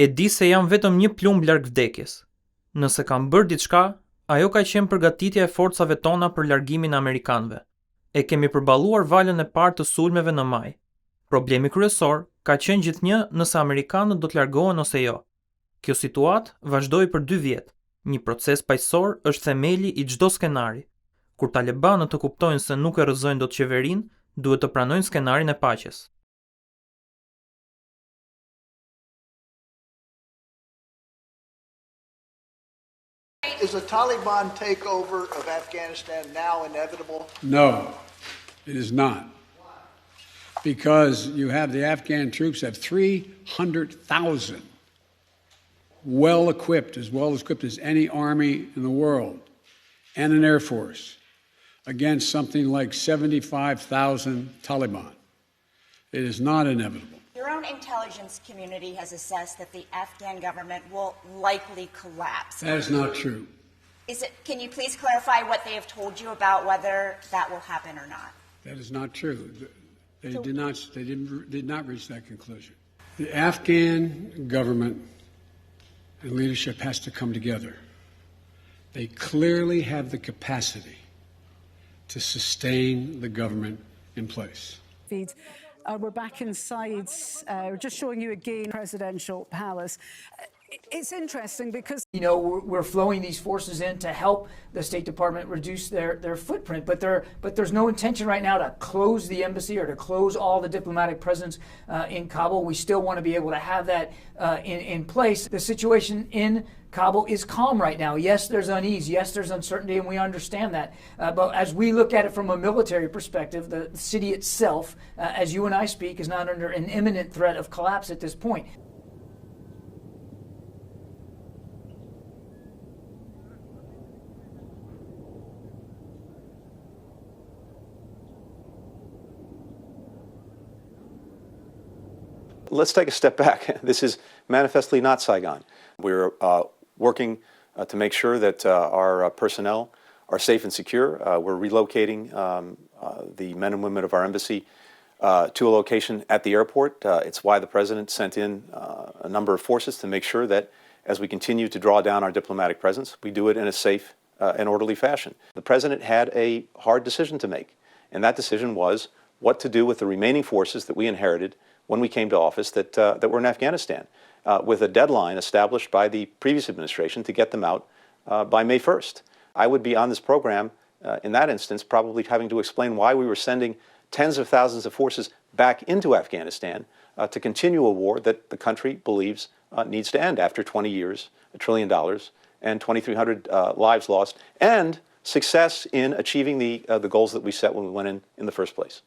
E di se jam vetëm një plumb larg vdekjes. Nëse kam bërë diçka, ajo ka qenë përgatitja e forcave tona për largimin e amerikanëve. E kemi përballuar valën e parë të sulmeve në maj. Problemi kryesor ka qenë gjithnjë nëse amerikanët do të largohen ose jo. Kjo situatë vazhdoi për 2 vjet. Një proces paqësor është themeli i çdo skenari. Kur talibanët të kuptojnë se nuk e rrëzojnë dot qeverinë, duhet të pranojnë skenarin e paqes. Is a Taliban takeover of Afghanistan now inevitable? No, it is not. Because you have the Afghan troops have 300,000 well equipped as any army in the world, and an air force against something like 75,000 Taliban. It is not inevitable. Your own intelligence community has assessed that the Afghan government will likely collapse. That is not true. Can you please clarify what they have told you about whether that will happen or not? That is not true. They did not reach that conclusion. The Afghan government and leadership has to come together. They clearly have the capacity to sustain the government in place. We're back inside, just showing you again, Presidential Palace. It's interesting because, you know, we're flowing these forces in to help the State Department reduce their footprint, but there's no intention right now to close the embassy or to close all the diplomatic presence in Kabul. We still want to be able to have that in place. The situation in Kabul is calm right now. Yes, there's unease. Yes, there's uncertainty, and we understand that. But as we look at it from a military perspective, the city itself, as you and I speak, is not under an imminent threat of collapse at this point. Let's take a step back. This is manifestly not Saigon. We're working to make sure that our personnel are safe and secure. We're relocating the men and women of our embassy to a location at the airport. It's why the President sent in a number of forces to make sure that as we continue to draw down our diplomatic presence, we do it in a safe and orderly fashion. The President had a hard decision to make, and that decision was what to do with the remaining forces that we inherited when we came to office that were in Afghanistan, with a deadline established by the previous administration to get them out by May 1st. I would be on this program, in that instance, probably having to explain why we were sending tens of thousands of forces back into Afghanistan to continue a war that the country believes needs to end after 20 years, $1 trillion, and 2,300 lives lost, and success in achieving the goals that we set when we went in the first place.